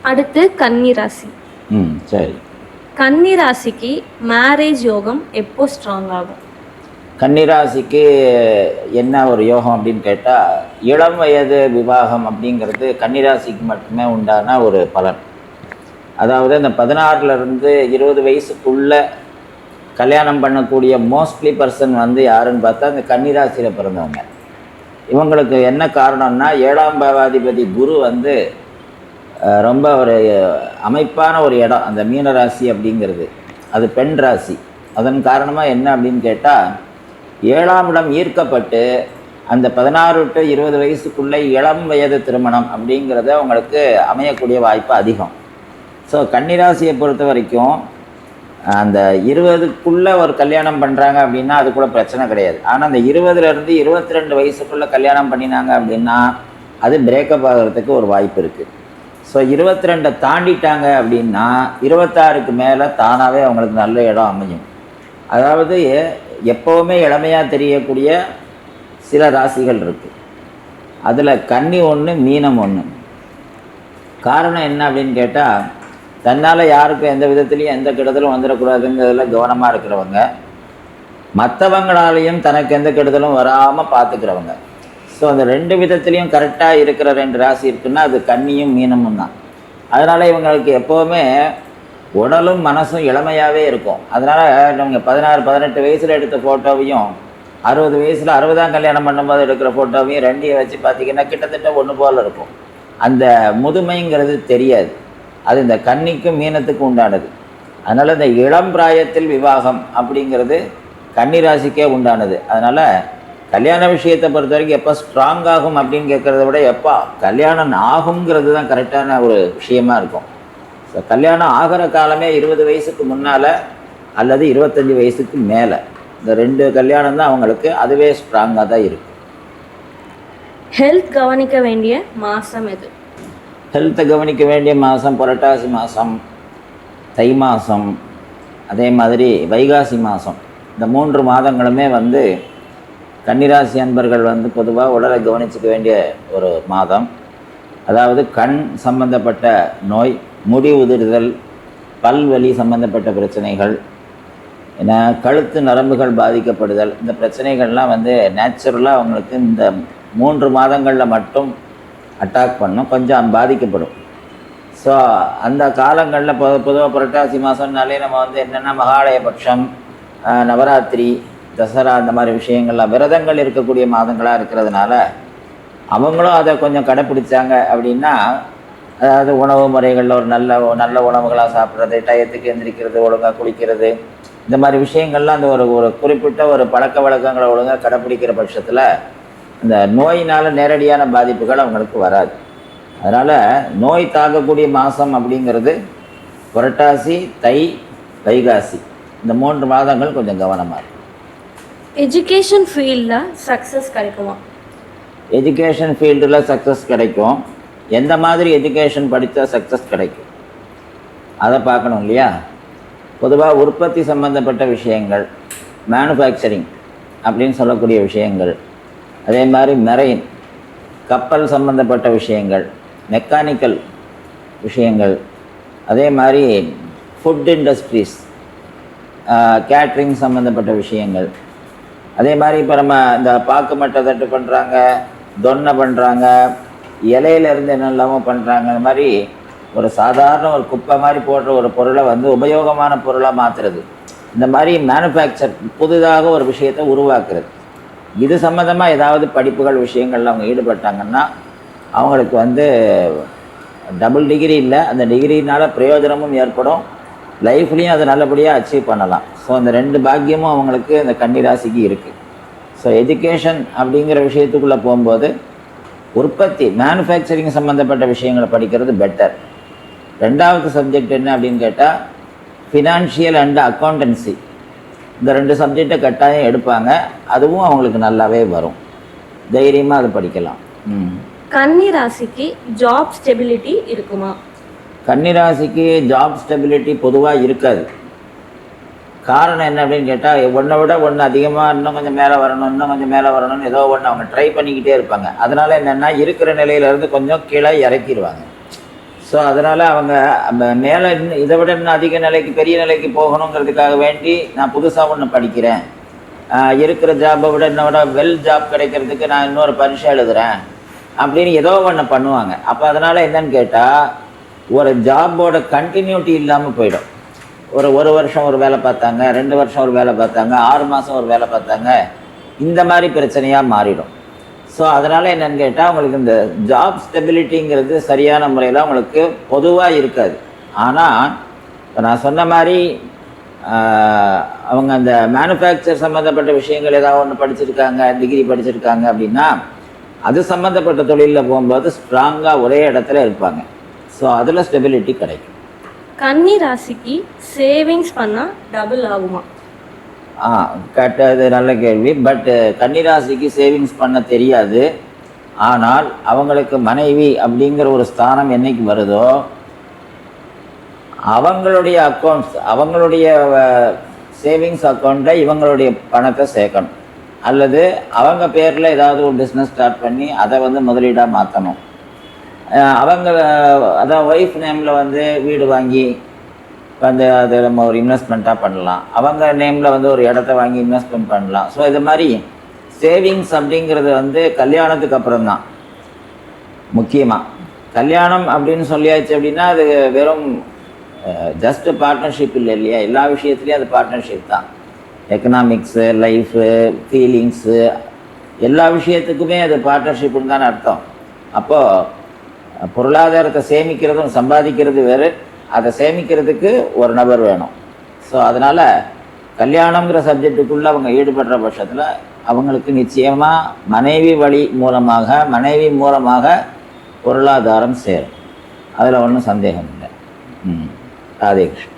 அடுத்து கன்னி ராசி. சரி. கன்னி ராசிக்கு மேரேஜ் யோகம் எப்போ ஸ்ட்ராங் ஆகும்? கன்னிராசிக்கு என்ன ஒரு யோகம் அப்படின்னு கேட்டால், இளம் வயது விவாகம் அப்படிங்கிறது கன்னிராசிக்கு மட்டுமே உண்டான ஒரு பலன். அதாவது அந்த 16லேருந்து 20 வயசுக்குள்ளே கல்யாணம் பண்ணக்கூடிய மோஸ்ட்லி பர்சன் வந்து யாருன்னு பார்த்தா இந்த கன்னிராசியில் பிறந்தவங்க. இவங்களுக்கு என்ன காரணம்னா, 7ஆம் பாவாதிபதி குரு வந்து ரொம்ப ஒரு அமைப்பான ஒரு இடம் அந்த மீனராசி அப்படிங்கிறது. அது பெண் ராசி. அதன் காரணமாக என்ன அப்படின்னு கேட்டால், 7ஆம் இடம் ஈர்க்கப்பட்டு அந்த 16 to 20 வயசுக்குள்ளே இளம் வயது திருமணம் அப்படிங்கிறது அவங்களுக்கு அமையக்கூடிய வாய்ப்பு அதிகம். ஸோ கன்னிராசியை பொறுத்த வரைக்கும் அந்த 20க்குள்ளே ஒரு கல்யாணம் பண்ணுறாங்க அப்படின்னா அது கூட பிரச்சனை கிடையாது. ஆனால் அந்த 20லேருந்து 22 வயசுக்குள்ளே கல்யாணம் பண்ணினாங்க அப்படின்னா அது பிரேக்கப் ஆகிறதுக்கு ஒரு வாய்ப்பு இருக்குது. ஸோ 22 தாண்டிட்டாங்க அப்படின்னா 26க்கு மேலே தானாகவே அவங்களுக்கு நல்ல இடம் அமையும். அதாவது எப்போவுமே இளமையாக தெரியக்கூடிய சில ராசிகள் இருக்குது. அதில் கன்னி ஒன்று, மீனம் ஒன்று. காரணம் என்ன அப்படின்னு கேட்டால், தன்னால் யாருக்கும் எந்த விதத்துலேயும் எந்த கெடுதலும் வந்துடக்கூடாதுங்கிறதுல கவனமாக இருக்கிறவங்க, மற்றவங்களாலேயும் தனக்கு எந்த கெடுதலும் வராமல் பார்த்துக்கிறவங்க. ஸோ அந்த 2 விதத்துலேயும் கரெக்டாக இருக்கிற 2 ராசி இருக்குன்னா அது கன்னியும் மீனமும் தான். அதனால் இவங்களுக்கு எப்போவுமே உடலும் மனசும் இளமையாகவே இருக்கும். அதனால் நம்ம 16-18 வயசில் எடுத்த ஃபோட்டோவையும் 60 வயசில் 60ஆம் கல்யாணம் பண்ணும்போது எடுக்கிற ஃபோட்டோவையும் 2ஐயும் வச்சு பார்த்திங்கன்னா கிட்டத்தட்ட ஒன்று போல் இருக்கும். அந்த முதுமைங்கிறது தெரியாது. அது இந்த கன்னிக்கும் மீனத்துக்கும் உண்டானது. அதனால் இந்த இளம் பிராயத்தில் விவாகம் அப்படிங்கிறது கன்னிராசிக்கே உண்டானது. அதனால் கல்யாண விஷயத்தை பொறுத்த வரைக்கும் எப்போ ஸ்ட்ராங் ஆகும் அப்படின்னு கேட்குறத விட எப்போ கல்யாணம் ஆகுங்கிறது தான் கரெக்டான ஒரு விஷயமா இருக்கும். ஸோ கல்யாணம் ஆகிற காலமே 20 வயசுக்கு முன்னால் அல்லது 25 வயசுக்கு மேலே, இந்த 2 கல்யாணம் தான் அவங்களுக்கு அதுவே ஸ்ட்ராங்காக தான் இருக்கும். ஹெல்த் கவனிக்க வேண்டிய மாதம் எது? ஹெல்த்தை கவனிக்க வேண்டிய மாதம் புரட்டாசி மாதம், தை மாதம், அதே மாதிரி வைகாசி மாதம். இந்த 3 மாதங்களுமே வந்து கன்னிராசி அன்பர்கள் வந்து பொதுவாக உடலை கவனிச்சிக்க வேண்டிய ஒரு மாதம். அதாவது கண் சம்பந்தப்பட்ட நோய், முடி உதிர்தல், பல்வலி சம்பந்தப்பட்ட பிரச்சனைகள், ஏன்னா கழுத்து நரம்புகள் பாதிக்கப்படுதல், இந்த பிரச்சனைகள்லாம் வந்து நேச்சுரலாக அவங்களுக்கு இந்த 3 மாதங்களில் மட்டும் அட்டாக் பண்ணும், கொஞ்சம் பாதிக்கப்படும். ஸோ அந்த காலங்களில் பொதுவாக புரட்டாசி மாதம்னாலே நம்ம வந்து என்னென்னா மகாலயபட்சம், நவராத்திரி, தசரா, அந்த மாதிரி விஷயங்கள்லாம் விரதங்கள் இருக்கக்கூடிய மாதங்களாக இருக்கிறதுனால அவங்களும் அதை கொஞ்சம் கடைப்பிடிச்சாங்க அப்படின்னா, அதாவது உணவு முறைகளில் ஒரு நல்ல உணவுகளாக சாப்பிட்றது, டயத்துக்கு எந்திரிக்கிறது, ஒழுங்காக குளிக்கிறது, இந்த மாதிரி விஷயங்கள்லாம் அந்த ஒரு குறிப்பிட்ட ஒரு பழக்க வழக்கங்களை ஒழுங்காக கடைப்பிடிக்கிற பட்சத்தில் இந்த நோயினால் நேரடியான பாதிப்புகள் அவங்களுக்கு வராது. அதனால் நோய் தாக்கக்கூடிய மாதம் அப்படிங்கிறது புரட்டாசி, தை, வைகாசி, இந்த 3 மாதங்கள் கொஞ்சம் கவனமாக இருக்கும். எஜுகேஷன் ஃபீல்டில் சக்ஸஸ் கிடைக்குமா? எஜுகேஷன் ஃபீல்டில் சக்ஸஸ் கிடைக்கும். எந்த மாதிரி எஜுகேஷன் படித்தா சக்ஸஸ் கிடைக்கும் அதை பார்க்கணும் இல்லையா? பொதுவாக உற்பத்தி சம்மந்தப்பட்ட விஷயங்கள், மேனுஃபேக்சரிங் அப்படின்னு சொல்லக்கூடிய விஷயங்கள், அதே மாதிரி மெரெயின் கப்பல் சம்மந்தப்பட்ட விஷயங்கள், மெக்கானிக்கல் விஷயங்கள், அதே மாதிரி ஃபுட் இண்டஸ்ட்ரீஸ், கேட்ரிங் சம்மந்தப்பட்ட விஷயங்கள், அதே மாதிரி இப்போ நம்ம இந்த பாக்கு மட்டை தட்டு பண்ணுறாங்க, தொன்னை பண்ணுறாங்க, இலையிலேருந்து என்னெல்லாமோ பண்ணுறாங்க. இந்த மாதிரி ஒரு சாதாரண ஒரு குப்பை மாதிரி போடுற ஒரு பொருளை வந்து உபயோகமான பொருளாக மாற்றுறது, இந்த மாதிரி மேனுஃபேக்சர் புதிதாக ஒரு விஷயத்தை உருவாக்குறது, இது சம்மந்தமாக ஏதாவது படிப்புகள் விஷயங்கள்ல அவங்க ஈடுபட்டாங்கன்னா அவங்களுக்கு வந்து டபுள் டிகிரி இல்லை, அந்த டிகிரினால் பிரயோஜனமும் ஏற்படும், லைஃப்லேயும் அதை நல்லபடியாக அச்சீவ் பண்ணலாம். ஸோ அந்த 2 பாக்கியமும் அவங்களுக்கு இந்த கன்னிராசிக்கு இருக்குது. ஸோ எஜுகேஷன் அப்படிங்கிற விஷயத்துக்குள்ளே போகும்போது உற்பத்தி மேனுஃபேக்சரிங் சம்மந்தப்பட்ட விஷயங்களை படிக்கிறது பெட்டர். 2வது சப்ஜெக்ட் என்ன அப்படின்னு கேட்டால் ஃபினான்ஷியல் அண்ட் அக்கௌண்டன்சி, இந்த 2 சப்ஜெக்டை கட்டாயம் எடுப்பாங்க. அதுவும் அவங்களுக்கு நல்லாவே வரும், தைரியமாக அதை படிக்கலாம். கன்னி ராசிக்கு ஜாப் ஸ்டெபிலிட்டி இருக்குமா? கன்னிராசிக்கு ஜாப் ஸ்டெபிலிட்டி பொதுவாக இருக்காது. காரணம் என்ன அப்படின்னு கேட்டால், ஒன்றை விட ஒன்று அதிகமாக இன்னும் கொஞ்சம் மேலே வரணும், இன்னும் கொஞ்சம் மேலே வரணும்னு ஏதோ ஒன்று அவங்க ட்ரை பண்ணிக்கிட்டே இருப்பாங்க. அதனால் என்னென்னா இருக்கிற நிலையிலேருந்து கொஞ்சம் கீழே இறக்கிடுவாங்க. ஸோ ஸோ அதனால் அவங்க மேலே இதை விட இன்னும் அதிக நிலைக்கு பெரிய நிலைக்கு போகணுங்கிறதுக்காக வேண்டி நான் புதுசாக ஒன்று படிக்கிறேன், இருக்கிற ஜாப்பை விட என்னோட வெல் ஜாப் கிடைக்கிறதுக்கு நான் இன்னொரு பரீட்சை எழுதுகிறேன் அப்படின்னு ஏதோ ஒன்று பண்ணுவாங்க. அப்போ அதனால் என்னன்னு கேட்டால் ஒரு ஜாப்போட கண்டினியூட்டி இல்லாமல் போயிடும். ஒரு வருஷம் ஒரு வேலை பார்த்தாங்க, 2 வருஷம் ஒரு வேலை பார்த்தாங்க, 6 மாதம் ஒரு வேலை பார்த்தாங்க, இந்த மாதிரி பிரச்சனையாக மாறிடும். ஸோ அதனால் என்னென்னு கேட்டால் அவங்களுக்கு இந்த ஜாப் ஸ்டெபிலிட்டிங்கிறது சரியான முறையில் அவங்களுக்கு பொதுவாக இருக்காது. ஆனால் இப்போ நான் சொன்ன மாதிரி அவங்க அந்த மேனுஃபேக்சர் சம்மந்தப்பட்ட விஷயங்கள் ஏதாவது ஒன்று படிச்சிருக்காங்க, டிகிரி படிச்சிருக்காங்க அப்படின்னா அது சம்மந்தப்பட்ட தொழிலில் போகும்போது ஸ்ட்ராங்காக ஒரே இடத்துல இருப்பாங்க. ஸோ அதில் ஸ்டெபிலிட்டி கிடைக்கும். கன்னி ராசிக்கு சேவிங்ஸ் பண்ணால் டபுள் ஆகுமா? கேட்டது நல்ல கேள்வி. பட் கன்னிராசிக்கு சேவிங்ஸ் பண்ண தெரியாது. ஆனால் அவங்களுக்கு மனைவி அப்படிங்கிற ஒரு ஸ்தானம் என்னைக்கு வருதோ அவங்களுடைய அக்கௌண்ட்ஸ், அவங்களுடைய சேவிங்ஸ் அக்கௌண்ட்டில் இவங்களுடைய பணத்தை சேர்க்கணும். அல்லது அவங்க பேரில் ஏதாவது ஒரு பிஸ்னஸ் ஸ்டார்ட் பண்ணி அதை முதலீடாக மாற்றணும். அவங்க அதான் ஒய்ஃப் நேமில் வீடு வாங்கி அதை நம்ம ஒரு இன்வெஸ்ட்மெண்ட்டாக பண்ணலாம். அவங்க நேமில் ஒரு இடத்த வாங்கி இன்வெஸ்ட்மெண்ட் பண்ணலாம். ஸோ இது மாதிரி சேவிங்ஸ் அப்படிங்கிறது கல்யாணத்துக்கு அப்புறம் தான் முக்கியமாக. கல்யாணம் அப்படின்னு சொல்லியாச்சு அப்படின்னா அது வெறும் ஜஸ்ட் பார்ட்னர்ஷிப் இல்லை இல்லையா, எல்லா விஷயத்துலேயும் அது பார்ட்னர்ஷிப் தான். எக்கனாமிக்ஸு, லைஃபு, ஃபீலிங்ஸு, எல்லா விஷயத்துக்குமே அது பார்ட்னர்ஷிப்புன்னு தானே அர்த்தம். அப்போது பொருளாதாரத்தை சேமிக்கிறதும் சம்பாதிக்கிறது வேறு, அதை சேமிக்கிறதுக்கு ஒரு நபர் வேணும். ஸோ அதனால் கல்யாணங்கிற சப்ஜெக்டுக்குள்ளே அவங்க ஈடுபடுற பட்சத்தில் அவங்களுக்கு நிச்சயமாக மனைவி மூலமாக பொருளாதாரம் சேரும். அதில் ஒன்றும் சந்தேகம் இல்லை. ராதே கிருஷ்ணன்.